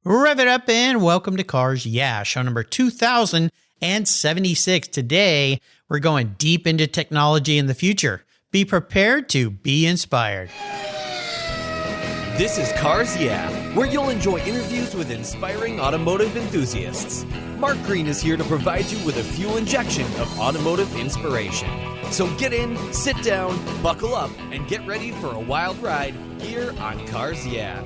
Rev it up and welcome to Cars Yeah, show number 2076. Today, we're going deep into technology in the future. Be prepared to be inspired. This is Cars Yeah, where you'll enjoy interviews with inspiring automotive enthusiasts. Mark Green is here to provide you with a fuel injection of automotive inspiration. So get in, sit down, buckle up, and get ready for a wild ride here on Cars Yeah.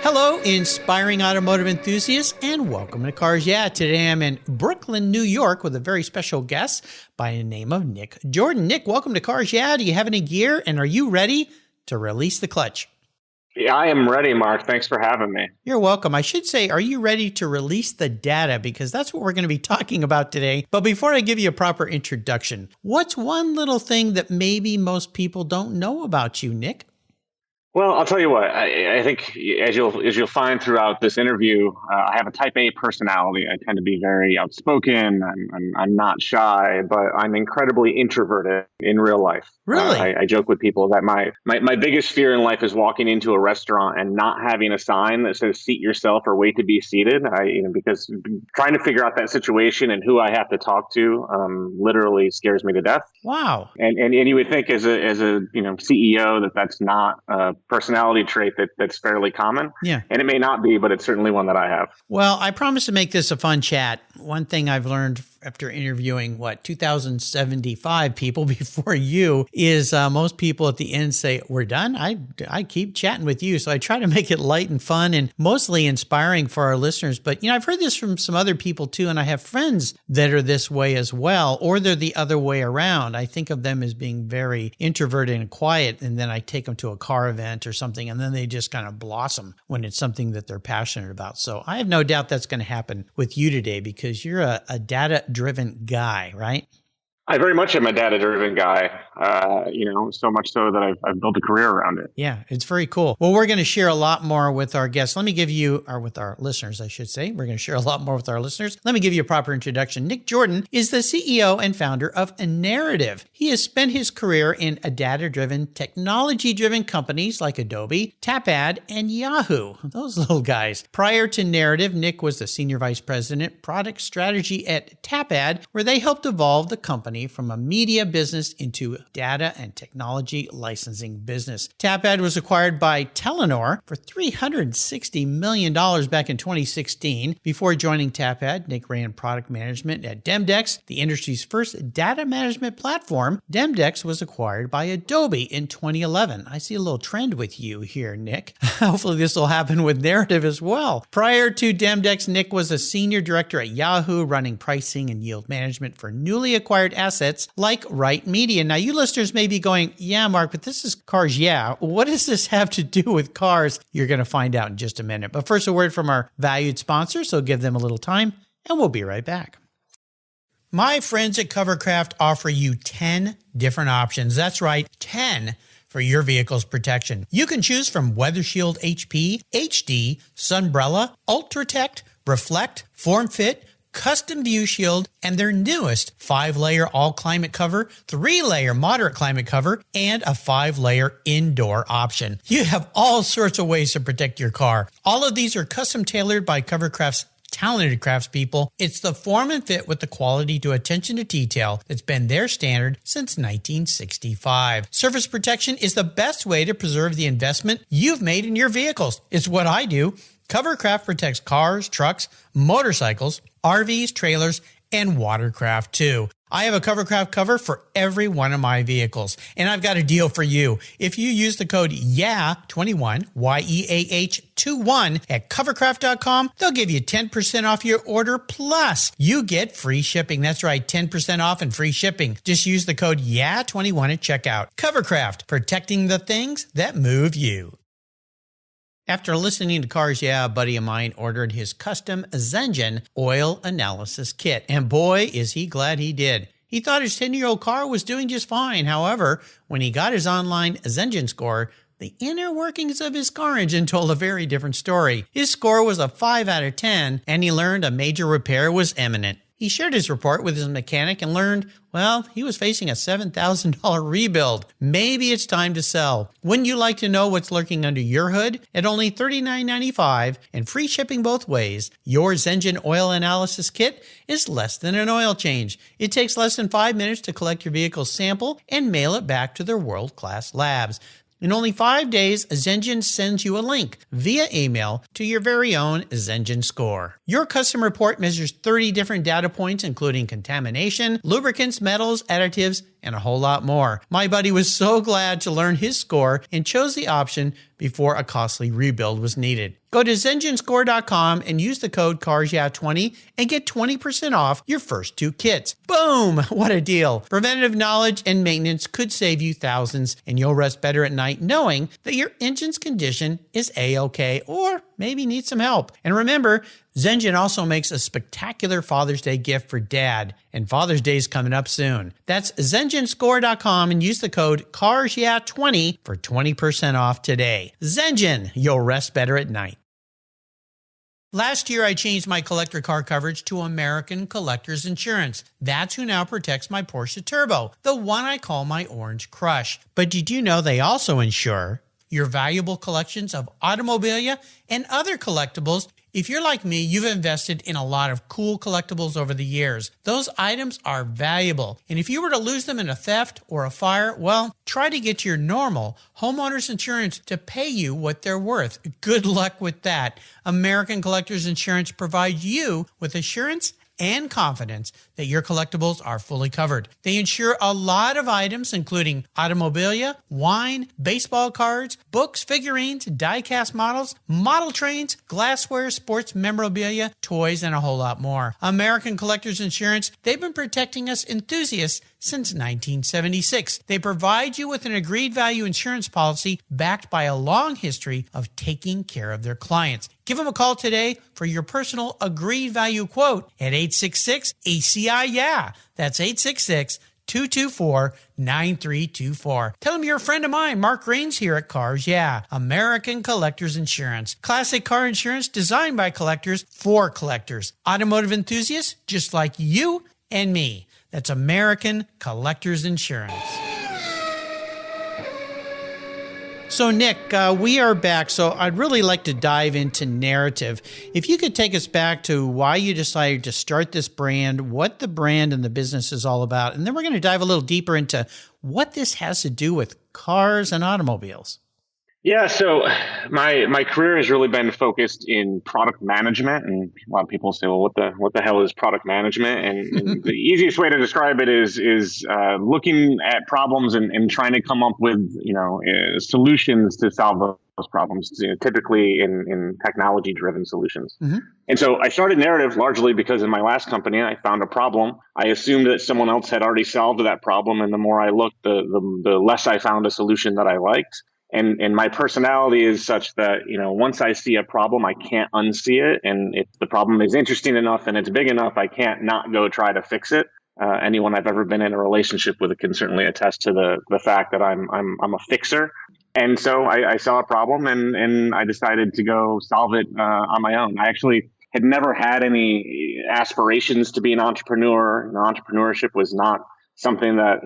Hello, inspiring automotive enthusiasts, and welcome to Cars Yeah. Today I'm in Brooklyn, New York with a very special guest by the name of Nick Jordan. Nick, welcome to Cars Yeah. Do you have any gear, and are you ready to release the clutch? Yeah, I am ready, Mark. Thanks for having me. You're welcome. I should say, are you ready to release the data? Because that's what we're going to be talking about today. But before I give you a proper introduction, what's one little thing that maybe most people don't know about you, Nick? Well, I'll tell you what. I think as you'll find throughout this interview, I have a Type A personality. I tend to be very outspoken. I'm not shy, but I'm incredibly introverted in real life. Really? I joke with people that my biggest fear in life is walking into a restaurant and not having a sign that says "seat yourself" or "wait to be seated." Because trying to figure out that situation and who I have to talk to literally scares me to death. Wow. And you would think as a CEO that's not a personality trait that's fairly common. Yeah. And it may not be, but it's certainly one that I have. Well, I promise to make this a fun chat. One thing I've learned after interviewing, 2,075 people before you is most people at the end say, we're done. I keep chatting with you. So I try to make it light and fun and mostly inspiring for our listeners. But, I've heard this from some other people too. And I have friends that are this way as well, or they're the other way around. I think of them as being very introverted and quiet. And then I take them to a car event or something. And then they just kind of blossom when it's something that they're passionate about. So I have no doubt that's going to happen with you today because you're a data-driven guy, right? I very much am a data-driven guy, so much so that I've built a career around it. Yeah, it's very cool. Well, we're going to share a lot more with our guests. Let me give you, or with our listeners, I should say. We're going to share a lot more with our listeners. Let me give you a proper introduction. Nick Jordan is the CEO and founder of Narrative. He has spent his career in data-driven, technology-driven companies like Adobe, Tapad, and Yahoo. Those little guys. Prior to Narrative, Nick was the Senior Vice President, Product Strategy at Tapad, where they helped evolve the company from a media business into data and technology licensing business. Tapad was acquired by Telenor for $360 million back in 2016. Before joining Tapad, Nick ran product management at Demdex, the industry's first data management platform. Demdex was acquired by Adobe in 2011. I see a little trend with you here, Nick. Hopefully this will happen with Narrative as well. Prior to Demdex, Nick was a senior director at Yahoo, running pricing and yield management for newly acquired assets like Right Media. Now, you listeners may be going, yeah, Mark, but this is Cars Yeah. What does this have to do with cars? You're going to find out in just a minute. But first, a word from our valued sponsor, so give them a little time, and we'll be right back. My friends at Covercraft offer you 10 different options. That's right, 10 for your vehicle's protection. You can choose from Weather Shield HP, HD, Sunbrella, Ultratect, Reflect, Form Fit, Custom View Shield, and their newest 5-layer all-climate cover, 3-layer moderate climate cover, and a 5-layer indoor option. You have all sorts of ways to protect your car. All of these are custom tailored by Covercraft's talented craftspeople. It's the form and fit with the quality to attention to detail that's been their standard since 1965. Surface protection is the best way to preserve the investment you've made in your vehicles. It's what I do. Covercraft protects cars, trucks, motorcycles, RVs, trailers, and watercraft too. I have a Covercraft cover for every one of my vehicles, and I've got a deal for you. If you use the code YEAH21, YEAH21 at covercraft.com, they'll give you 10% off your order, plus you get free shipping. That's right, 10% off and free shipping. Just use the code YEAH21 at checkout. Covercraft, protecting the things that move you. After listening to Cars Yeah, a buddy of mine ordered his custom Zengen oil analysis kit, and boy, is he glad he did. He thought his 10-year-old car was doing just fine. However, when he got his online Zengen score, the inner workings of his car engine told a very different story. His score was a 5 out of 10, and he learned a major repair was imminent. He shared his report with his mechanic and learned, well, he was facing a $7,000 rebuild. Maybe it's time to sell. Wouldn't you like to know what's lurking under your hood? At only $39.95 and free shipping both ways, your Zengen Oil Analysis Kit is less than an oil change. It takes less than 5 minutes to collect your vehicle's sample and mail it back to their world-class labs. In only 5 days, Zengen sends you a link via email to your very own Zengen score. Your custom report measures 30 different data points, including contamination, lubricants, metals, additives, and a whole lot more. My buddy was so glad to learn his score and chose the option before a costly rebuild was needed. Go to ZengenScore.com and use the code CARSYEAH20 and get 20% off your first 2 kits. Boom! What a deal. Preventative knowledge and maintenance could save you thousands, and you'll rest better at night knowing that your engine's condition is A-OK or maybe needs some help. And remember, Zengen also makes a spectacular Father's Day gift for Dad, and Father's Day is coming up soon. That's ZengenScore.com and use the code CARSYEAH20 for 20% off today. Zengen, you'll rest better at night. Last year, I changed my collector car coverage to American Collectors Insurance. That's who now protects my Porsche Turbo, the one I call my Orange Crush. But did you know they also insure your valuable collections of automobilia and other collectibles? If you're like me, you've invested in a lot of cool collectibles over the years. Those items are valuable, and if you were to lose them in a theft or a fire, well, try to get your normal homeowner's insurance to pay you what they're worth. Good luck with that. American Collectors Insurance provides you with assurance and confidence that your collectibles are fully covered. They insure a lot of items, including automobilia, wine, baseball cards, books, figurines, die-cast models, model trains, glassware, sports memorabilia, toys, and a whole lot more. American Collectors Insurance, they've been protecting us enthusiasts since 1976. They provide you with an agreed value insurance policy backed by a long history of taking care of their clients. Give them a call today for your personal agreed value quote at 866-ACI-YEAH. That's 866-224-9324. Tell them you're a friend of mine, Mark Rains here at Cars Yeah, American Collectors Insurance. Classic car insurance designed by collectors for collectors. Automotive enthusiasts just like you and me. That's American Collectors Insurance. So, Nick, we are back. So I'd really like to dive into narrative. If you could take us back to why you decided to start this brand, what the brand and the business is all about, and then we're going to dive a little deeper into what this has to do with cars and automobiles. Yeah, so my career has really been focused in product management, and a lot of people say, "Well, what the hell is product management?" And the easiest way to describe it is looking at problems and trying to come up with solutions to solve those problems. Typically in technology-driven solutions. Mm-hmm. And so I started narrative largely because in my last company I found a problem. I assumed that someone else had already solved that problem, and the more I looked, the less I found a solution that I liked. And my personality is such that, once I see a problem, I can't unsee it. And if the problem is interesting enough and it's big enough, I can't not go try to fix it. Anyone I've ever been in a relationship with can certainly attest to the fact that I'm a fixer. And so I saw a problem and I decided to go solve it on my own. I actually had never had any aspirations to be an entrepreneur. Entrepreneurship was not something that,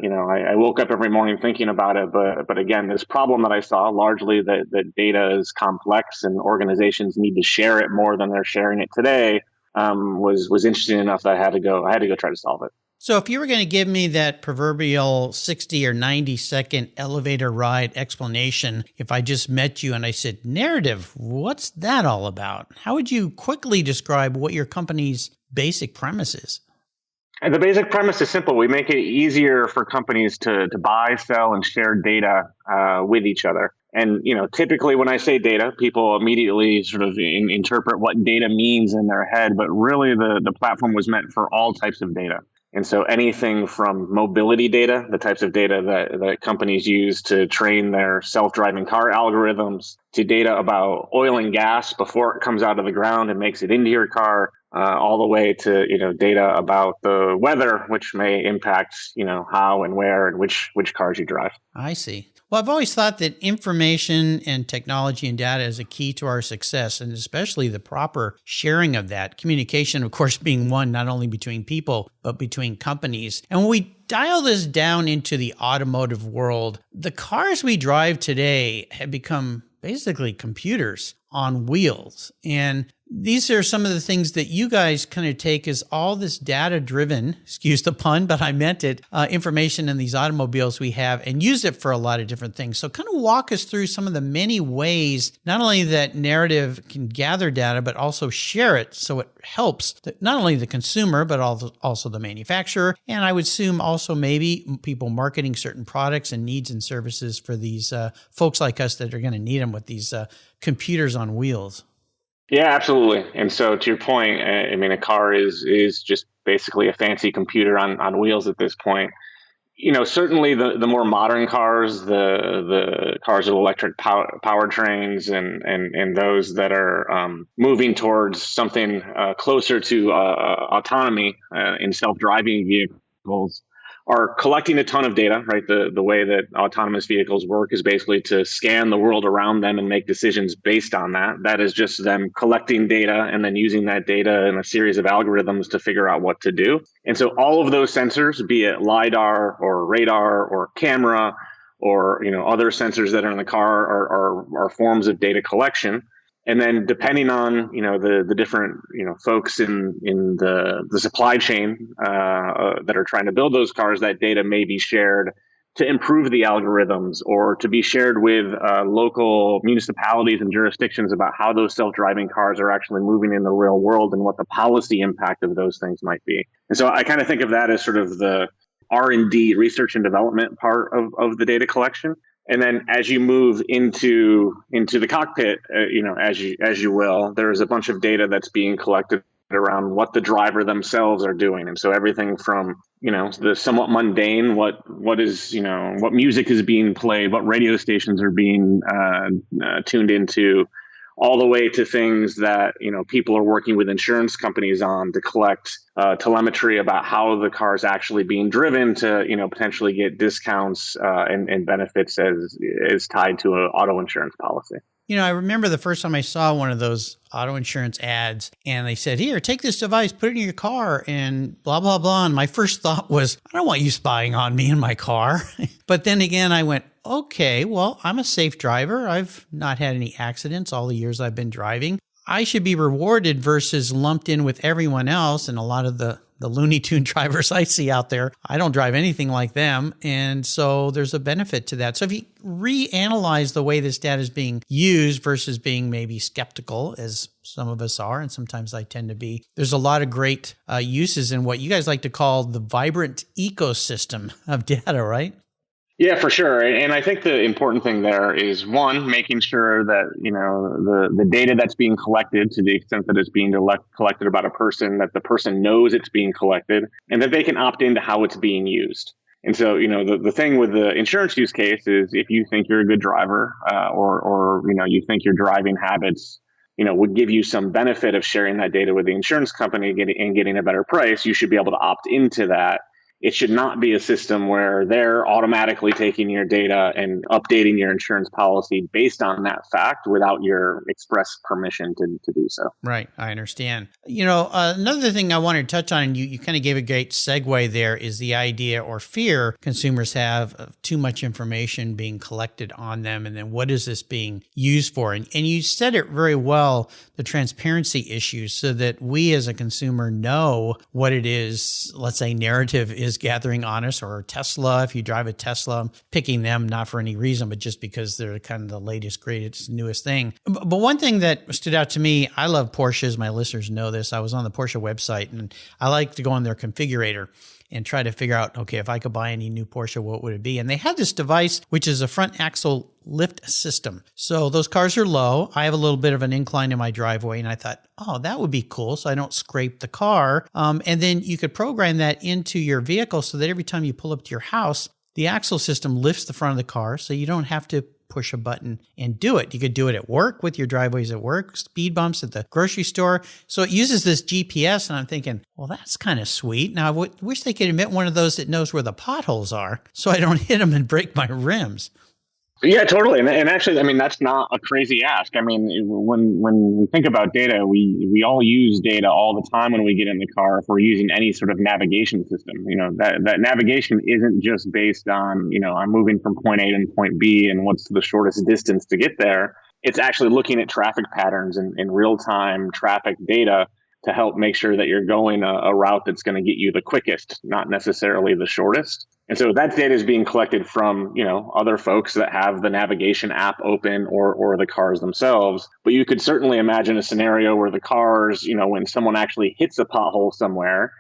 I woke up every morning thinking about it. But again, this problem that I saw, largely that data is complex and organizations need to share it more than they're sharing it today, was interesting enough that I had to go try to solve it. So if you were going to give me that proverbial 60 or 90 second elevator ride explanation, if I just met you and I said, narrative, what's that all about? How would you quickly describe what your company's basic premise is? And the basic premise is simple. We make it easier for companies to buy, sell, and share data with each other. And, typically when I say data, people immediately sort of interpret what data means in their head. But really, the platform was meant for all types of data. And so anything from mobility data, the types of data that companies use to train their self-driving car algorithms, to data about oil and gas before it comes out of the ground and makes it into your car, all the way to data about the weather, which may impact how and where and which cars you drive. I see. Well, I've always thought that information and technology and data is a key to our success, and especially the proper sharing of that. Communication, of course, being one, not only between people, but between companies. And when we dial this down into the automotive world, the cars we drive today have become basically computers on wheels. And these are some of the things that you guys kind of take as all this data-driven, excuse the pun, but I meant it, information in these automobiles we have and use it for a lot of different things. So kind of walk us through some of the many ways, not only that Narrative can gather data, but also share it so it helps not only the consumer, but also the manufacturer. And I would assume also maybe people marketing certain products and needs and services for these folks like us that are going to need them with these computers on wheels. Yeah, absolutely. And so to your point, I mean, a car is just basically a fancy computer on wheels at this point. Certainly the more modern cars, the cars with electric powertrains and those that are moving towards something closer to autonomy in self-driving vehicles are collecting a ton of data, right? The way that autonomous vehicles work is basically to scan the world around them and make decisions based on that. That is just them collecting data and then using that data in a series of algorithms to figure out what to do. And so all of those sensors, be it LiDAR or radar or camera or other sensors that are in the car are forms of data collection. And then depending on, the different, folks in the supply chain that are trying to build those cars, that data may be shared to improve the algorithms or to be shared with local municipalities and jurisdictions about how those self-driving cars are actually moving in the real world and what the policy impact of those things might be. And so I kind of think of that as sort of the R&D, research and development part of the data collection. And then as you move into the cockpit, as you will, there's a bunch of data that's being collected around what the driver themselves are doing. And so everything from, the somewhat mundane, what music is being played, what radio stations are being tuned into, all the way to things that, people are working with insurance companies on to collect telemetry about how the car is actually being driven to, potentially get discounts and benefits as tied to an auto insurance policy. I remember the first time I saw one of those auto insurance ads and they said, here, take this device, put it in your car and blah, blah, blah. And my first thought was, I don't want you spying on me in my car. But then again, I went, okay, well, I'm a safe driver. I've not had any accidents all the years I've been driving. I should be rewarded versus lumped in with everyone else. And a lot of the Looney Tune drivers I see out there, I don't drive anything like them. And so there's a benefit to that. So if you reanalyze the way this data is being used versus being maybe skeptical, as some of us are, and sometimes I tend to be, there's a lot of great uses in what you guys like to call the vibrant ecosystem of data, right? Yeah, for sure. And I think the important thing there is, one, making sure that, the data that's being collected, to the extent that it's being collected about a person, that the person knows it's being collected and that they can opt into how it's being used. And so, the thing with the insurance use case is if you think you're a good driver or you think your driving habits, would give you some benefit of sharing that data with the insurance company and getting a better price, you should be able to opt into that. It should not be a system where they're automatically taking your data and updating your insurance policy based on that fact without your express permission to do so. Right. I understand. Another thing I wanted to touch on, and you kind of gave a great segue there, is the idea or fear consumers have of too much information being collected on them. And then what is this being used for? And you said it very well, the transparency issues, so that we as a consumer know what it is, let's say Narrative is gathering on us, or Tesla. If you drive a Tesla, I'm picking them not for any reason, but just because they're kind of the latest, greatest, newest thing. But one thing that stood out to me, I love Porsches. My listeners know this. I was on the Porsche website and I like to go on their configurator and try to figure out, okay, if I could buy any new Porsche, what would it be? And they had this device, which is a front axle lift system. So those cars are low. I have a little bit of an incline in my driveway, and I thought, oh, that would be cool, so I don't scrape the car. And then you could program that into your vehicle so that every time you pull up to your house, the axle system lifts the front of the car, so you don't have to push a button and do it. You could do it at work with your driveways at work, speed bumps at the grocery store. So it uses this GPS, and I'm thinking, well, that's kind of sweet. Now, I wish they could invent one of those that knows where the potholes are so I don't hit them and break my rims. Yeah, totally. And actually, I mean, that's not a crazy ask. I mean, when we think about data, we all use data all the time when we get in the car if we're using any sort of navigation system. That navigation isn't just based on, I'm moving from point A to point B and what's the shortest distance to get there. It's actually looking at traffic patterns and real-time traffic data to help make sure that you're going a route that's going to get you the quickest, not necessarily the shortest. And so that data is being collected from, other folks that have the navigation app open or the cars themselves. But you could certainly imagine a scenario where the cars, when someone actually hits a pothole somewhere,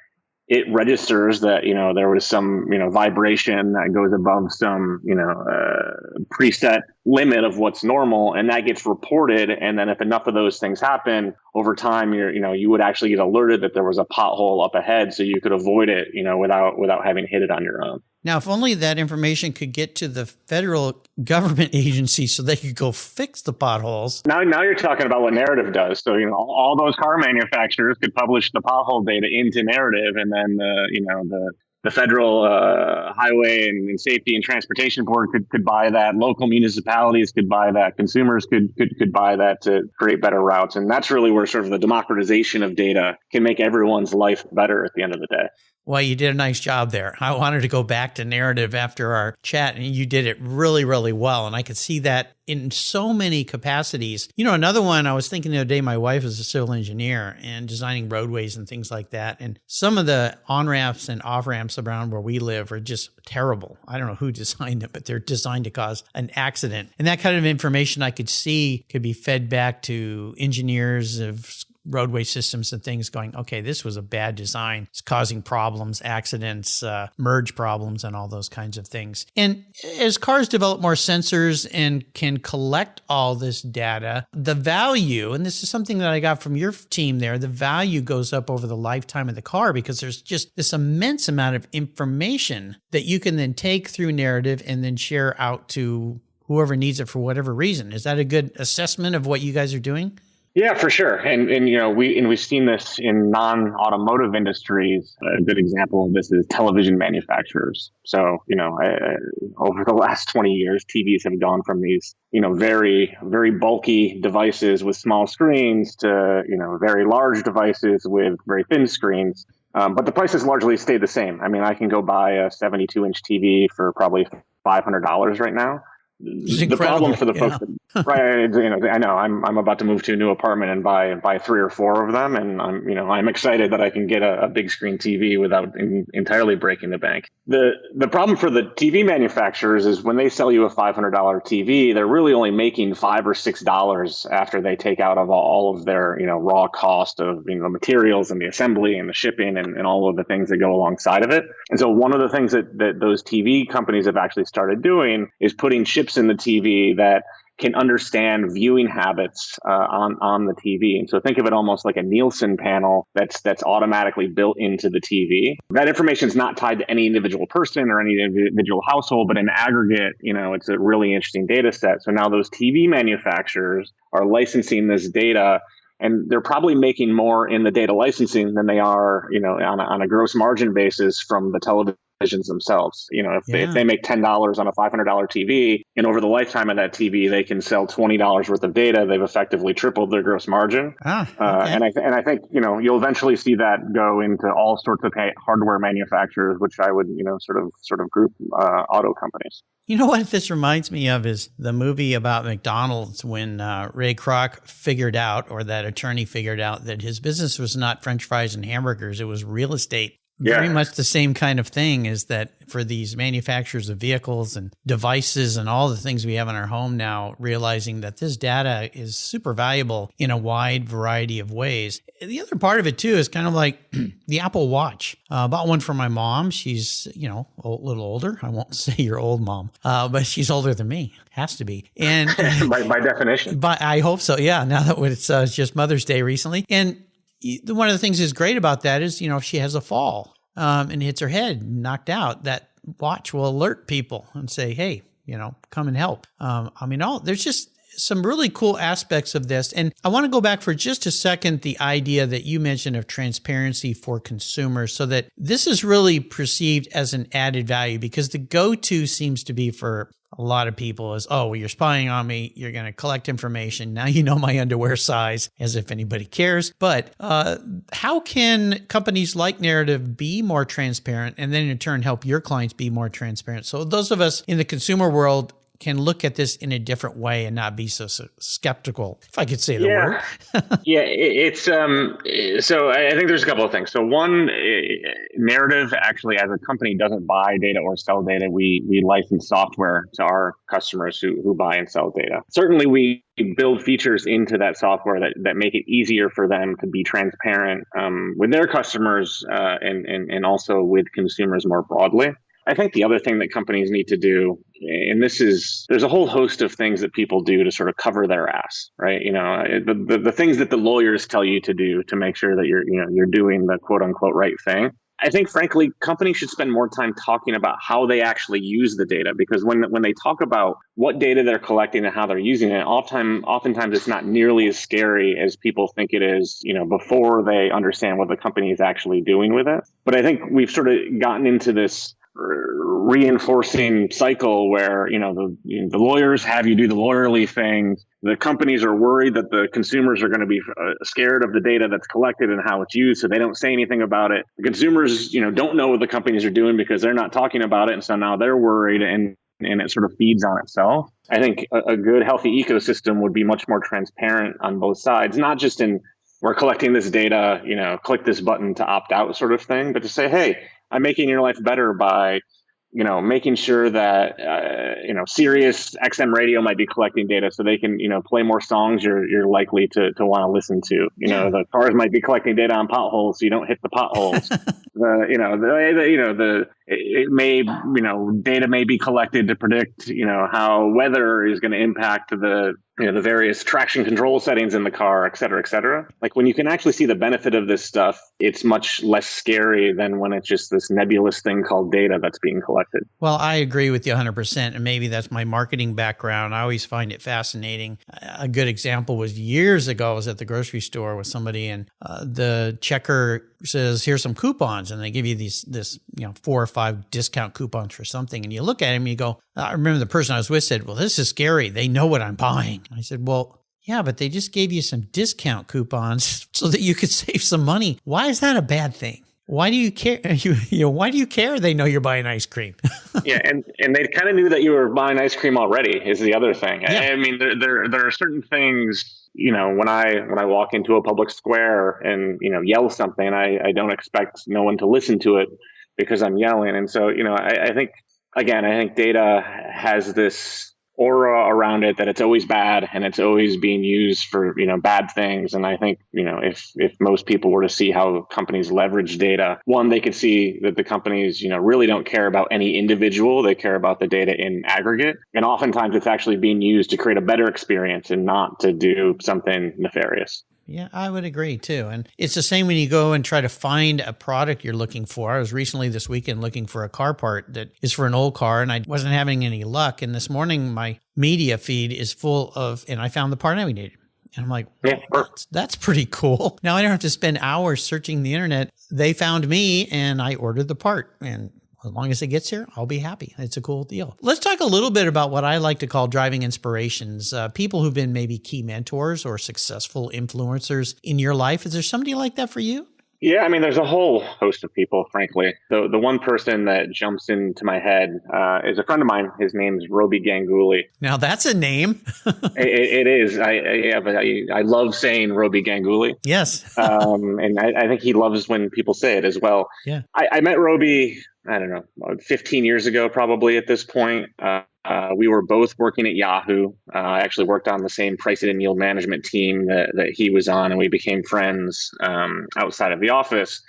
it registers that, there was some, vibration that goes above some, preset limit of what's normal, and that gets reported. And then if enough of those things happen over time, you would actually get alerted that there was a pothole up ahead, so you could avoid it, without having hit it on your own. Now, if only that information could get to the federal government agency so they could go fix the potholes. Now you're talking about what Narrative does. So, all those car manufacturers could publish the pothole data into Narrative, and then the federal highway and safety and transportation board could buy that. Local municipalities could buy that. Consumers could buy that to create better routes. And that's really where sort of the democratization of data can make everyone's life better at the end of the day. Well, you did a nice job there. I wanted to go back to Narrative after our chat, and you did it really, really well. And I could see that in so many capacities. Another one, I was thinking the other day, my wife is a civil engineer and designing roadways and things like that. And some of the on-ramps and off-ramps around where we live are just terrible. I don't know who designed them, but they're designed to cause an accident. And that kind of information I could see could be fed back to engineers of roadway systems and things going, okay, this was a bad design. It's causing problems, accidents, merge problems, and all those kinds of things. And as cars develop more sensors and can collect all this data, the value, and this is something that I got from your team there, the value goes up over the lifetime of the car because there's just this immense amount of information that you can then take through Narrative and then share out to whoever needs it for whatever reason. Is that a good assessment of what you guys are doing? Yeah, for sure. And we've seen this in non-automotive industries. A good example of this is television manufacturers. So, over the last 20 years, TVs have gone from these, very, very bulky devices with small screens to, very large devices with very thin screens. But the prices largely stayed the same. I mean, I can go buy a 72-inch TV for probably $500 right now. The problem for the folks that, right, I know I'm about to move to a new apartment and buy 3 or 4 of them, and I'm excited that I can get a big screen TV without entirely breaking the bank. The problem for the TV manufacturers is when they sell you a $500 TV, they're really only making $5 or $6 after they take out of all of their raw cost of materials and the assembly and the shipping and all of the things that go alongside of it. And so one of the things that those TV companies have actually started doing is putting chips in the TV that can understand viewing habits on the TV. And so think of it almost like a Nielsen panel that's automatically built into the TV. That information is not tied to any individual person or any individual household, but in aggregate, it's a really interesting data set. So now those TV manufacturers are licensing this data, and they're probably making more in the data licensing than they are, on a gross margin basis from the televisions themselves. If they make $10 on a $500 TV, and over the lifetime of that TV, they can sell $20 worth of data, they've effectively tripled their gross margin. And I think, you'll eventually see that go into all sorts of hardware manufacturers, which I would, sort of group auto companies. You know what this reminds me of is the movie about McDonald's when Ray Kroc figured out, or that attorney figured out, that his business was not French fries and hamburgers, it was real estate. Very much the same kind of thing is that for these manufacturers of vehicles and devices and all the things we have in our home now, realizing that this data is super valuable in a wide variety of ways. The other part of it too is kind of like the Apple Watch. Bought one for my mom. She's, a little older. I won't say your old mom, but she's older than me. Has to be. And by definition. But I hope so. Yeah. Now that it's just Mother's Day recently. And one of the things that's great about that is, if she has a fall and hits her head, knocked out, that watch will alert people and say, hey, come and help. There's just some really cool aspects of this. And I want to go back for just a second, the idea that you mentioned of transparency for consumers, so that this is really perceived as an added value, because the go-to seems to be for a lot of people is, oh, well, you're spying on me. You're going to collect information. Now you know my underwear size, as if anybody cares. But how can companies like Narrative be more transparent and then in turn help your clients be more transparent? So those of us in the consumer world can look at this in a different way and not be so skeptical, if I could say the word. It's so I think there's a couple of things. So one, Narrative actually as a company doesn't buy data or sell data. We license software to our customers who buy and sell data. Certainly we build features into that software that make it easier for them to be transparent with their customers and also with consumers more broadly. I think the other thing that companies need to do, and there's a whole host of things that people do to sort of cover their ass, right? The things that the lawyers tell you to do to make sure that you're doing the quote unquote right thing. I think, frankly, companies should spend more time talking about how they actually use the data, because when they talk about what data they're collecting and how they're using it, oftentimes it's not nearly as scary as people think it is, before they understand what the company is actually doing with it. But I think we've sort of gotten into this reinforcing cycle where the lawyers have you do the lawyerly thing. The companies are worried that the consumers are going to be scared of the data that's collected and how it's used, so they don't say anything about it. The consumers don't know what the companies are doing because they're not talking about it, and so now they're worried, and it sort of feeds on itself. I think a good healthy ecosystem would be much more transparent on both sides, not just in we're collecting this data, click this button to opt out sort of thing, but to say, hey, I'm making your life better by, making sure that, Sirius XM radio might be collecting data so they can, play more songs you're likely to want to listen to. The cars might be collecting data on potholes so you don't hit the potholes. Data may be collected to predict, how weather is going to impact the various traction control settings in the car, et cetera, et cetera. Like when you can actually see the benefit of this stuff, it's much less scary than when it's just this nebulous thing called data that's being collected. Well, I agree with you 100%. And maybe that's my marketing background. I always find it fascinating. A good example was years ago, I was at the grocery store with somebody and the checker says, here's some coupons. And they give you this 4 or 5 discount coupons for something. And you look at them and you go, I remember the person I was with said, well, this is scary. They know what I'm buying. I said, well, yeah, but they just gave you some discount coupons so that you could save some money. Why is that a bad thing? Why do you care? Why do you care? They know you're buying ice cream. Yeah, and they kind of knew that you were buying ice cream already. Is the other thing. Yeah. I mean, there are certain things. When I walk into a public square and yell something, I don't expect no one to listen to it because I'm yelling. And so I think data has this aura around it that it's always bad and it's always being used for bad things. And I think if most people were to see how companies leverage data, one, they could see that the companies really don't care about any individual, they care about the data in aggregate, and oftentimes it's actually being used to create a better experience and not to do something nefarious. Yeah, I would agree too. And it's the same when you go and try to find a product you're looking for. I was recently this weekend looking for a car part that is for an old car and I wasn't having any luck. And this morning my media feed is full of, and I found the part I needed. And I'm like, that's pretty cool. Now I don't have to spend hours searching the internet. They found me and I ordered the part. And as long as it gets here, I'll be happy. It's a cool deal. Let's talk a little bit about what I like to call driving inspirations, people who've been maybe key mentors or successful influencers in your life. Is there somebody like that for you? Yeah, I mean, there's a whole host of people, frankly. The one person that jumps into my head is a friend of mine. His name's Roby Ganguly. Now, that's a name. It is. I love saying Roby Ganguly. Yes. And I think he loves when people say it as well. Yeah. I met Roby, I don't know, 15 years ago, probably at this point. We were both working at Yahoo. I actually worked on the same pricing and yield management team that he was on, and we became friends outside of the office.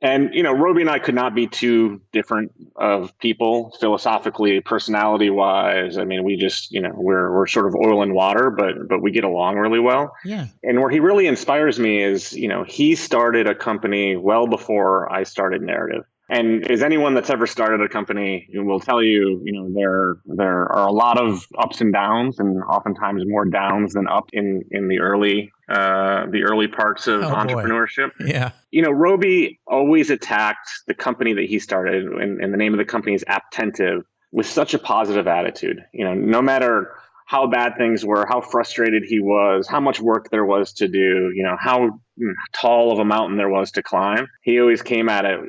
And, Roby and I could not be too different of people philosophically, personality-wise. I mean, we just, we're sort of oil and water, but we get along really well. Yeah. And where he really inspires me is, he started a company well before I started Narrative. And as anyone that's ever started a company will tell you, there are a lot of ups and downs, and oftentimes more downs than up in the early parts of entrepreneurship. Boy. Yeah. Roby always attacked the company that he started, and the name of the company is Attentive, with such a positive attitude. No matter how bad things were, how frustrated he was, how much work there was to do, how tall of a mountain there was to climb. He always came at it,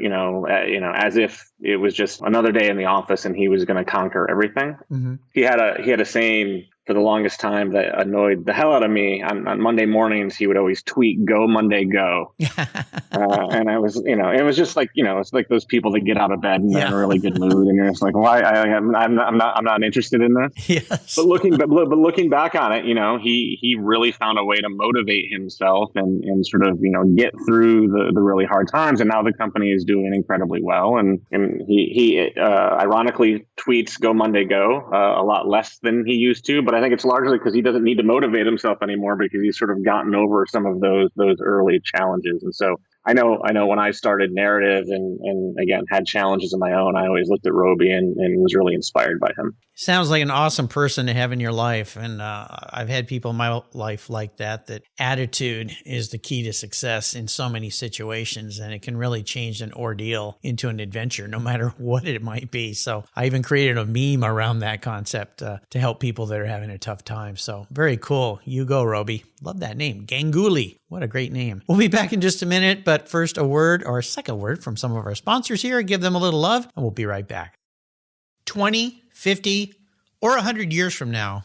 as if it was just another day in the office and he was going to conquer everything. Mm-hmm. He had a saying for the longest time that annoyed the hell out of me. On Monday mornings, he would always tweet, "Go Monday, go." And I was, it was just like, it's like those people that get out of bed and they're in a really good mood, and you're just like, why? I'm not interested in this. Yes. But looking back on it, he really found a way to motivate himself and sort of, get through the really hard times. And now the company is doing incredibly well. And he ironically tweets "Go Monday, go" a lot less than he used to, but I think it's largely because he doesn't need to motivate himself anymore because he's sort of gotten over some of those early challenges. And so I know when I started Narrative and again had challenges of my own, I always looked at Roby and was really inspired by him. Sounds like an awesome person to have in your life. And I've had people in my life like that attitude is the key to success in so many situations. And it can really change an ordeal into an adventure, no matter what it might be. So I even created a meme around that concept to help people that are having a tough time. So very cool. You go, Roby. Love that name. Ganguly. What a great name. We'll be back in just a minute, but first a second word from some of our sponsors here. Give them a little love, and we'll be right back. 20, 50, or 100 years from now,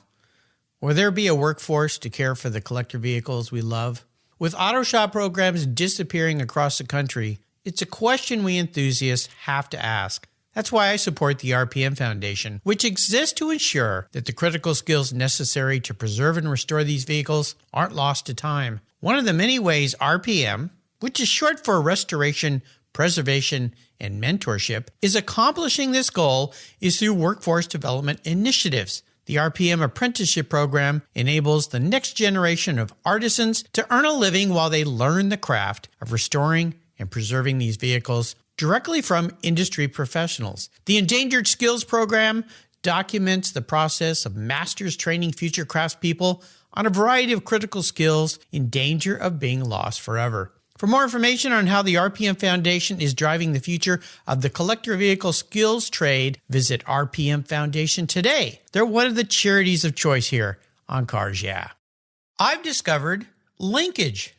will there be a workforce to care for the collector vehicles we love? With auto shop programs disappearing across the country, it's a question we enthusiasts have to ask. That's why I support the RPM Foundation, which exists to ensure that the critical skills necessary to preserve and restore these vehicles aren't lost to time. One of the many ways RPM, which is short for Restoration, Preservation, and Mentorship, is accomplishing this goal is through workforce development initiatives. The RPM Apprenticeship Program enables the next generation of artisans to earn a living while they learn the craft of restoring and preserving these vehicles directly from industry professionals. The Endangered Skills Program documents the process of masters training future craftspeople on a variety of critical skills in danger of being lost forever. For more information on how the RPM Foundation is driving the future of the collector vehicle skills trade, visit RPM Foundation today. They're one of the charities of choice here on Cars Yeah. I've discovered Linkage.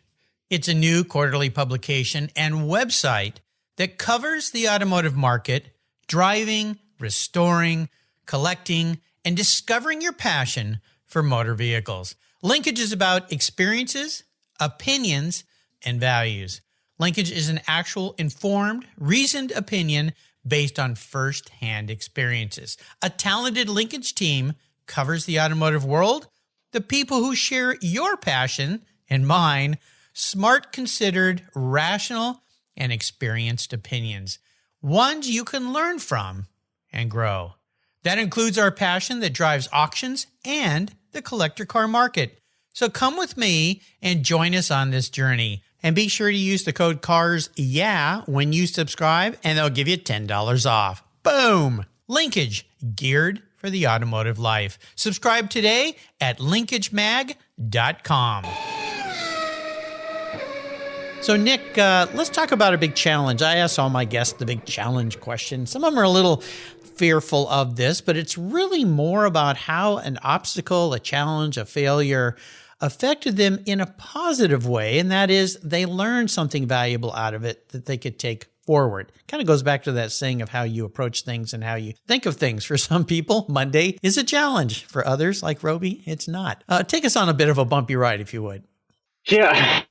It's a new quarterly publication and website that covers the automotive market, driving, restoring, collecting, and discovering your passion for motor vehicles. Linkage is about experiences, opinions, and values. Linkage is an actual informed, reasoned opinion based on first-hand experiences. A talented Linkage team covers the automotive world, the people who share your passion and mine, smart, considered, rational, and experienced opinions, ones you can learn from and grow. That includes our passion that drives auctions and the collector car market. So come with me and join us on this journey. And be sure to use the code CARSYEAH when you subscribe, and they'll give you $10 off. Boom! Linkage, geared for the automotive life. Subscribe today at linkagemag.com. So, Nick, let's talk about a big challenge. I ask all my guests the big challenge question. Some of them are a little fearful of this, but it's really more about how an obstacle, a challenge, a failure affected them in a positive way. And that is they learned something valuable out of it that they could take forward. Kind of goes back to that saying of how you approach things and how you think of things. For some people, Monday is a challenge. For others, like Roby, it's not. Take us on a bit of a bumpy ride, if you would. Yeah.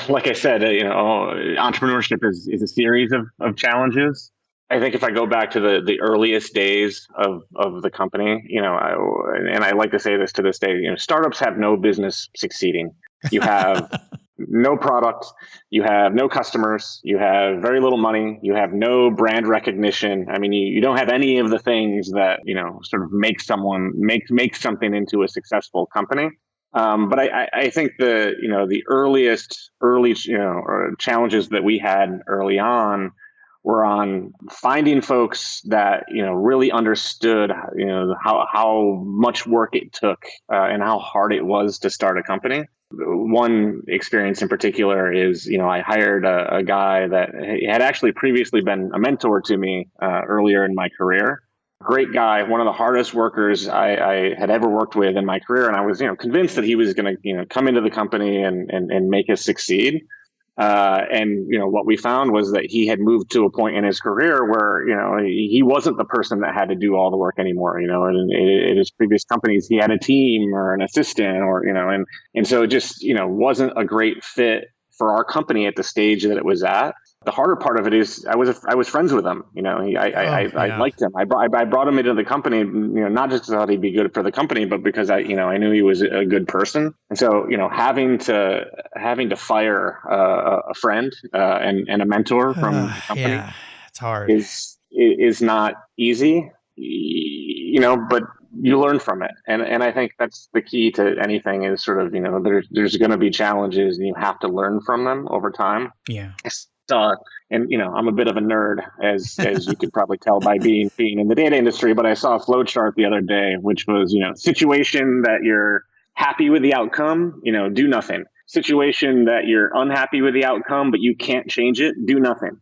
Like I said, entrepreneurship is a series of challenges. I think if I go back to the earliest days of the company, and I like to say this to this day, startups have no business succeeding. You have no product, you have no customers, you have very little money, you have no brand recognition. I mean, you don't have any of the things that, sort of make something into a successful company. But I think the early challenges that we had early on were on finding folks that really understood how much work it took and how hard it was to start a company. One experience in particular is I hired a guy that had actually previously been a mentor to me earlier in my career. Great guy, one of the hardest workers I had ever worked with in my career. And I was, convinced that he was going to, come into the company and make us succeed. And what we found was that he had moved to a point in his career where he wasn't the person that had to do all the work anymore. And in his previous companies, he had a team or an assistant, and so it just wasn't a great fit for our company at the stage that it was at. The harder part of it is I was friends with him. I liked him. I brought him into the company, not just because I thought he'd be good for the company, but because I knew he was a good person. And so, having to fire a friend and a mentor from the company, it's hard. Is not easy, but you learn from it. And I think that's the key to anything is sort of, there's going to be challenges and you have to learn from them over time. Yeah. And I'm a bit of a nerd, as you could probably tell by being in the data industry. But I saw a flow chart the other day, which was situation that you're happy with the outcome, do nothing. Situation that you're unhappy with the outcome, but you can't change it, do nothing.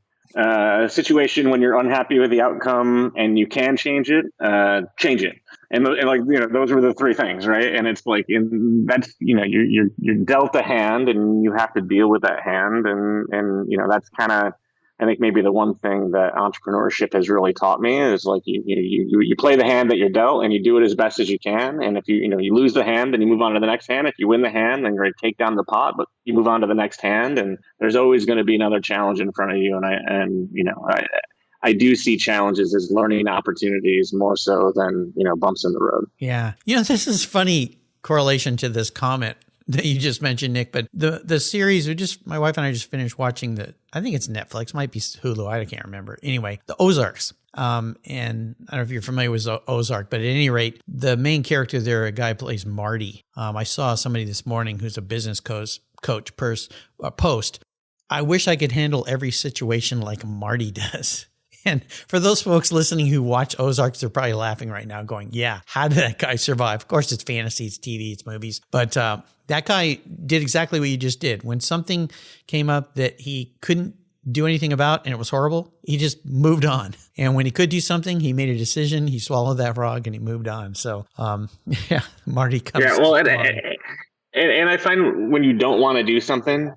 Situation when you're unhappy with the outcome and you can change it, change it. And those were the three things, right? And it's like, that's, you're dealt a hand and you have to deal with that hand. And that's kind of, I think maybe the one thing that entrepreneurship has really taught me is like, you play the hand that you're dealt and you do it as best as you can. And if you lose the hand, then you move on to the next hand. If you win the hand, then you're going to take down the pot, but you move on to the next hand. And there's always going to be another challenge in front of you. I do see challenges as learning opportunities more so than, bumps in the road. Yeah. This is funny correlation to this comment that you just mentioned, Nick, but the series my wife and I just finished watching I think it's Netflix, might be Hulu. I can't remember. Anyway, the Ozarks. And I don't know if you're familiar with Ozark, but at any rate, the main character there, a guy plays Marty. I saw somebody this morning who's a business coach post. I wish I could handle every situation like Marty does. And for those folks listening who watch Ozarks, they're probably laughing right now going, yeah, how did that guy survive? Of course, it's fantasy, it's TV, it's movies. But that guy did exactly what you just did. When something came up that he couldn't do anything about and it was horrible, he just moved on. And when he could do something, he made a decision, he swallowed that frog and he moved on. So, Marty comes. Yeah, well, and I find when you don't want to do something,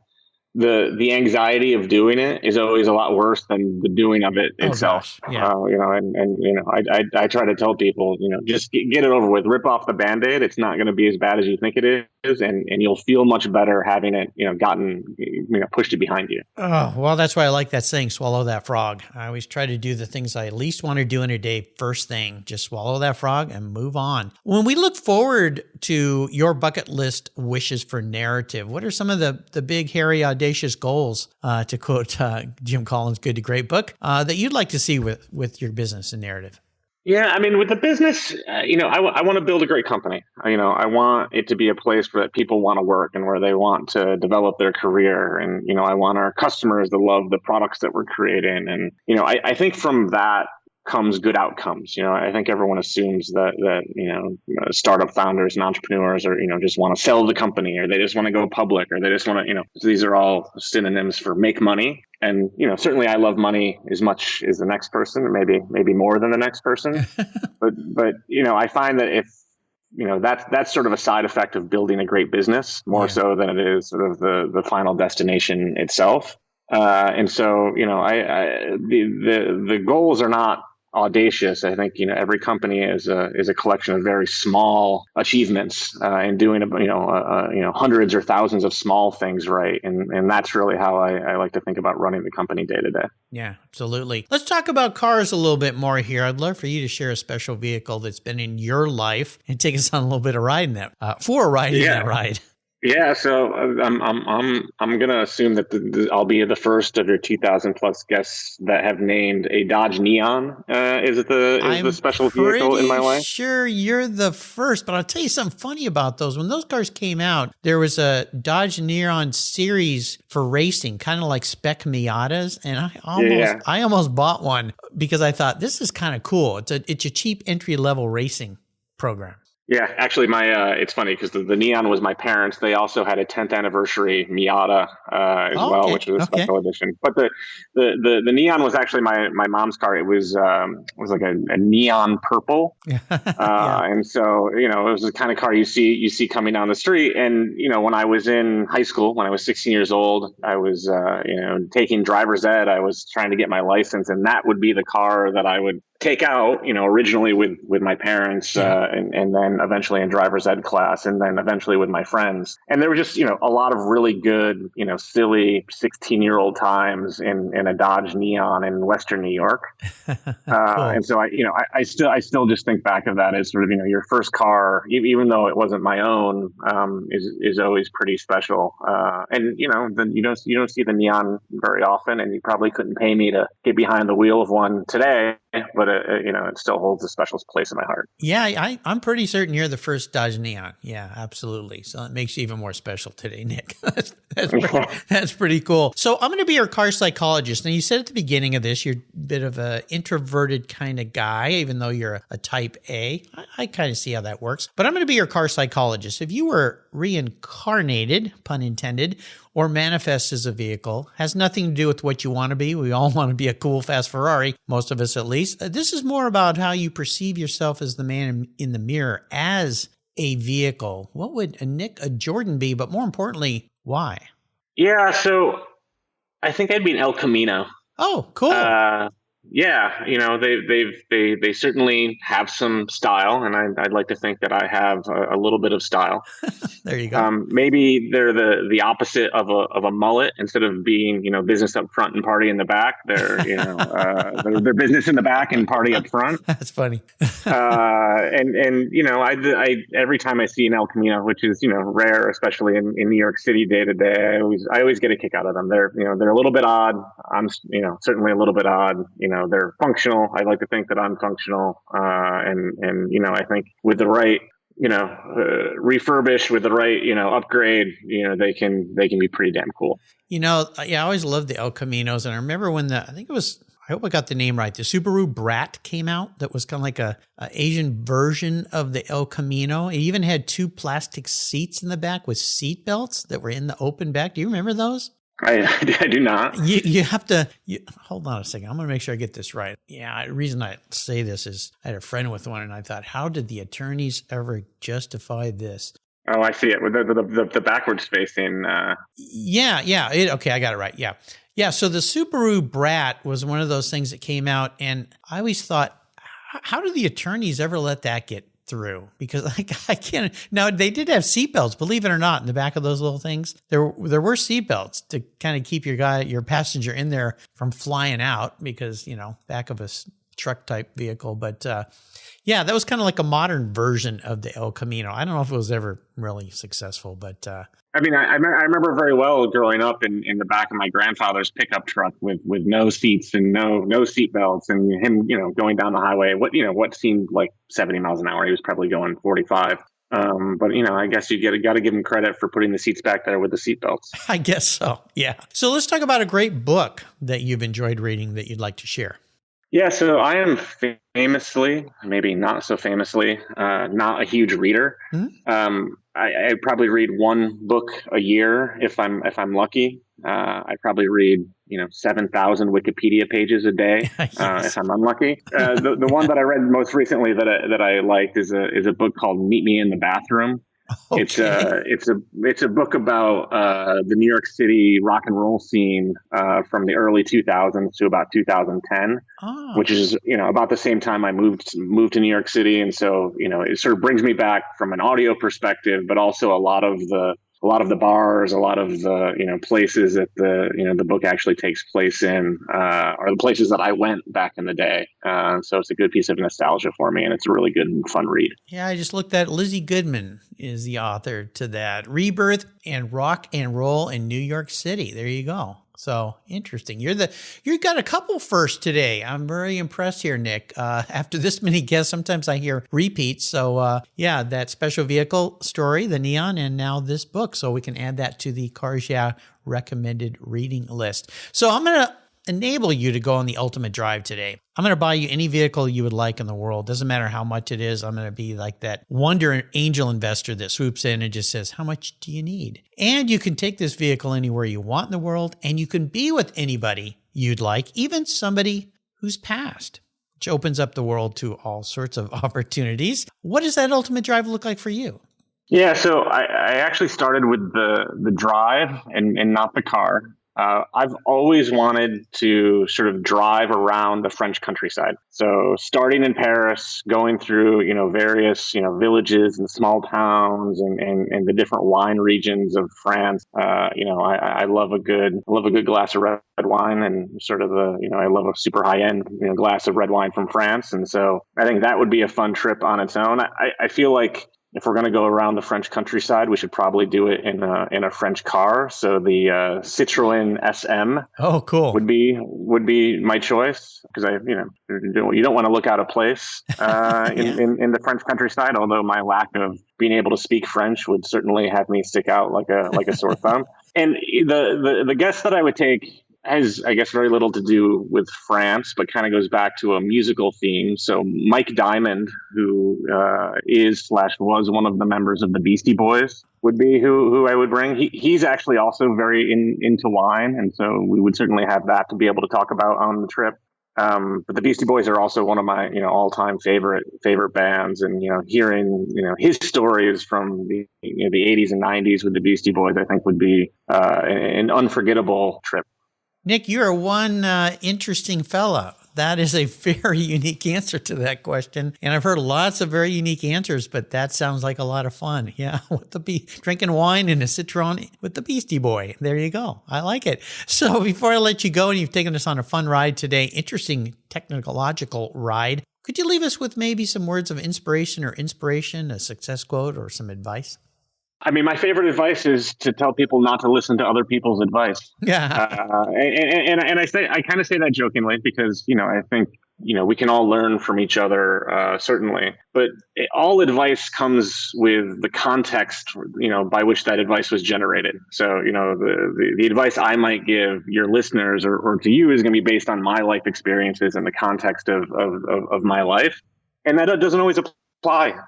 the anxiety of doing it is always a lot worse than the doing of it itself. Gosh. Yeah. I try to tell people, just get it over with, rip off the Band-Aid. It's not going to be as bad as you think it is. And you'll feel much better having it, gotten, pushed it behind you. Oh, well, that's why I like that saying, swallow that frog. I always try to do the things I least want to do in a day first thing, just swallow that frog and move on. When we look forward to your bucket list wishes for narrative, what are some of the big, hairy, audacious goals, to quote Jim Collins' Good to Great book, that you'd like to see with your business and narrative? Yeah, I mean, with the business, I want to build a great company. I want it to be a place where people want to work and where they want to develop their career. And, I want our customers to love the products that we're creating. And, I think from that comes good outcomes. I think everyone assumes that startup founders and entrepreneurs are, just want to sell the company, or they just want to go public, or they just want to, these are all synonyms for make money. And, certainly I love money as much as the next person, maybe more than the next person. but, I find that if, that's sort of a side effect of building a great business more so than it is sort of the final destination itself. And so, the goals are not audacious. I think, every company is a collection of very small achievements, in doing, hundreds or thousands of small things right. And that's really how I like to think about running the company day to day. Yeah, absolutely. Let's talk about cars a little bit more here. I'd love for you to share a special vehicle that's been in your life and take us on a little bit of ride in that, that ride. Yeah, so I'm gonna assume that I'll be the first of your 2,000 plus guests that have named a Dodge Neon. Is the special vehicle in my life? Sure, you're the first, but I'll tell you something funny about those. When those cars came out, there was a Dodge Neon series for racing, kind of like spec Miatas, and I almost bought one because I thought this is kind of cool. It's a cheap entry level racing program. Yeah, actually, it's funny because the Neon was my parents. They also had a 10th anniversary Miata as Oh, well, okay. which was a Okay. special edition. But the Neon was actually my mom's car. It was like a neon purple. Yeah. And so, it was the kind of car you see coming down the street. And, when I was in high school, when I was 16 years old, I was, taking driver's ed. I was trying to get my license, and that would be the car that I would take out, originally with my parents, Yeah. and then eventually in driver's ed class, and then eventually with my friends. And there were just, a lot of really good, silly 16-year-old times in a Dodge Neon in Western New York. Cool. And so I still just think back of that as sort of, your first car, even though it wasn't my own, is always pretty special. And then you don't see the Neon very often, and you probably couldn't pay me to get behind the wheel of one today, but it still holds a special place in my heart. Yeah, I'm pretty certain you're the first Dodge Neon. Yeah, absolutely. So it makes you even more special today, Nick. That's pretty cool. So I'm going to be your car psychologist. Now, you said at the beginning of this, you're a bit of an introverted kind of guy, even though you're a type A. I kind of see how that works. But I'm going to be your car psychologist. If you were reincarnated, pun intended, or manifest as a vehicle, has nothing to do with what you want to be. We all want to be a cool, fast Ferrari, most of us at least. This is more about how you perceive yourself as the man in the mirror as a vehicle. What would a Jordan be? But more importantly, why? Yeah, so I think I'd be an El Camino. Oh, cool. Yeah, they certainly have some style, and I'd like to think that I have a little bit of style. There you go. Maybe they're the opposite of a mullet. Instead of being business up front and party in the back, they're business in the back and party up front. That's funny. I every time I see an El Camino, which is rare, especially in New York City day to day, I always get a kick out of them. They're they're a little bit odd. I'm certainly a little bit odd. They're functional. I like to think that I'm functional, and I think with the right refurbish, with the right upgrade, they can be pretty damn cool. I always loved the El Caminos, and I remember when I hope I got the name right. The Subaru Brat came out that was kind of like a Asian version of the El Camino. It even had 2 plastic seats in the back with seat belts that were in the open back. Do you remember those? I do not. You have to hold on a second. I'm going to make sure I get this right. Yeah, the reason I say this is I had a friend with one, and I thought, how did the attorneys ever justify this? Oh, I see it with the backwards facing. Yeah. Okay, I got it right. Yeah. So the Subaru Brat was one of those things that came out, and I always thought, how do the attorneys ever let that get through? Because I can't. Now, they did have seatbelts, believe it or not, in the back of those little things. There were seatbelts to kind of keep your passenger in there from flying out, because back of a truck type vehicle. But yeah, that was kind of like a modern version of the El Camino. I don't know if it was ever really successful, but I remember very well growing up in the back of my grandfather's pickup truck with no seats and no seat belts, and him going down the highway what seemed like 70 miles an hour. He was probably going 45. But I guess you got to give him credit for putting the seats back there with the seat belts. I guess so. Yeah. So let's talk about a great book that you've enjoyed reading that you'd like to share. Yeah, so I am famously, maybe not so famously, not a huge reader. Mm-hmm. I probably read one book a year if I'm lucky. I probably read 7,000 Wikipedia pages a day Yes. if I'm unlucky. The one that I read most recently that I liked is a book called Meet Me in the Bathroom. Okay. It's a book about the New York City rock and roll scene from the early 2000s to about 2010, which is about the same time I moved to New York City, and so it sort of brings me back from an audio perspective, but also a lot of the bars, a lot of the places that the book actually takes place in are the places that I went back in the day. So it's a good piece of nostalgia for me, and it's a really good and fun read. Yeah, I just looked at Lizzie Goodman is the author to that. Rebirth and Rock and Roll in New York City. There you go. So interesting. You got a couple first today. I'm very impressed here, Nick. After this many guests, sometimes I hear repeats. So yeah, that special vehicle story, the Neon, and now this book. So we can add that to the Cars Yeah recommended reading list. So I'm enable you to go on the ultimate drive today. I'm going to buy you any vehicle you would like in the world. Doesn't matter how much it is. I'm going to be like that wonder angel investor that swoops in and just says, how much do you need? And you can take this vehicle anywhere you want in the world, and you can be with anybody you'd like, even somebody who's passed, which opens up the world to all sorts of opportunities. What does that ultimate drive look like for you? Yeah, so I actually started with the drive and not the car. I've always wanted to sort of drive around the French countryside. So starting in Paris, going through, various, villages and small towns and the different wine regions of France. I love a good glass of red wine, and sort of I love a super high end, glass of red wine from France. And so I think that would be a fun trip on its own. I feel like if we're going to go around the French countryside, we should probably do it in a French car. So the Citroën SM, would be my choice, because you don't want to look out of place in the French countryside. Although my lack of being able to speak French would certainly have me stick out like a sore thumb. And the guest that I would take has, I guess, very little to do with France, but kind of goes back to a musical theme. So Mike Diamond, who was one of the members of the Beastie Boys, would be who I would bring. He's actually also very into wine, and so we would certainly have that to be able to talk about on the trip. But the Beastie Boys are also one of my all-time favorite bands, and hearing his stories from the 80s and 90s with the Beastie Boys, I think would be an unforgettable trip. Nick, you're one interesting fella. That is a very unique answer to that question. And I've heard lots of very unique answers, but that sounds like a lot of fun. Yeah, drinking wine in a Citroen with the Beastie Boy. There you go. I like it. So before I let you go, and you've taken us on a fun ride today, interesting technological ride, could you leave us with maybe some words of inspiration, a success quote, or some advice? I mean, my favorite advice is to tell people not to listen to other people's advice. Yeah. And I kind of say that jokingly, because, I think, we can all learn from each other, certainly. But all advice comes with the context, by which that advice was generated. So, the advice I might give your listeners or to you is going to be based on my life experiences and the context of my life. And that doesn't always apply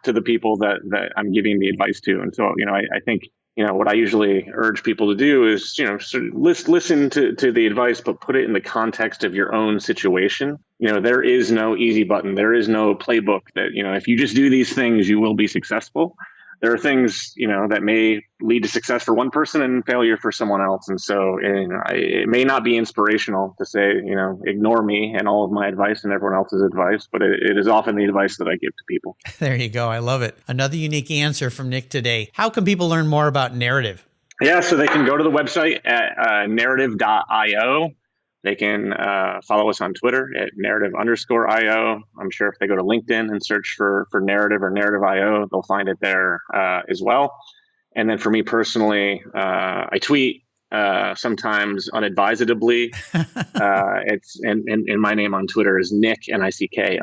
to the people that I'm giving the advice to. And so, I think, what I usually urge people to do is, sort of listen to the advice, but put it in the context of your own situation. There is no easy button. There is no playbook that, if you just do these things, you will be successful. There are things, that may lead to success for one person and failure for someone else. And so it may not be inspirational to say, ignore me and all of my advice and everyone else's advice, but it is often the advice that I give to people. There you go. I love it. Another unique answer from Nick today. How can people learn more about Narrative? Yeah, so they can go to the website at narrative.io. They can follow us on Twitter at narrative_IO. I'm sure if they go to LinkedIn and search for Narrative or Narrative.io, they'll find it there as well. And then for me personally, I tweet sometimes unadvisedly. And my name on Twitter is Nick, NICK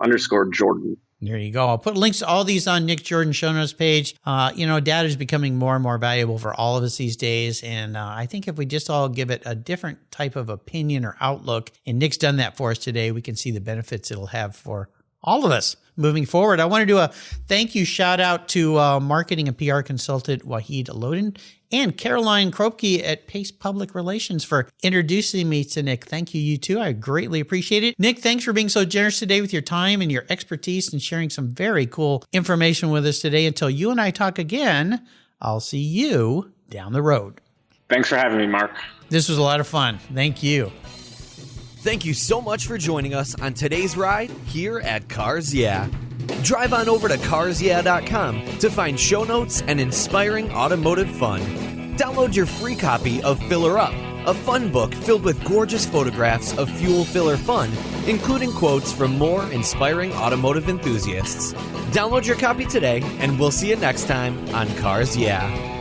_ Jordan. There you go. I'll put links to all these on Nick Jordan's show notes page. Data is becoming more and more valuable for all of us these days. And I think if we just all give it a different type of opinion or outlook, and Nick's done that for us today, we can see the benefits it'll have for all of us moving forward. I want to do a thank you shout out to marketing and PR consultant Wahid Alodin and Caroline Kropke at Pace Public Relations for introducing me to Nick. Thank you, you too. I greatly appreciate it. Nick, thanks for being so generous today with your time and your expertise and sharing some very cool information with us today. Until you and I talk again, I'll see you down the road. Thanks for having me, Mark. This was a lot of fun. Thank you. Thank you so much for joining us on today's ride here at Cars Yeah. Drive on over to carsyeah.com to find show notes and inspiring automotive fun. Download your free copy of Filler Up, a fun book filled with gorgeous photographs of fuel filler fun, including quotes from more inspiring automotive enthusiasts. Download your copy today, and we'll see you next time on Cars Yeah.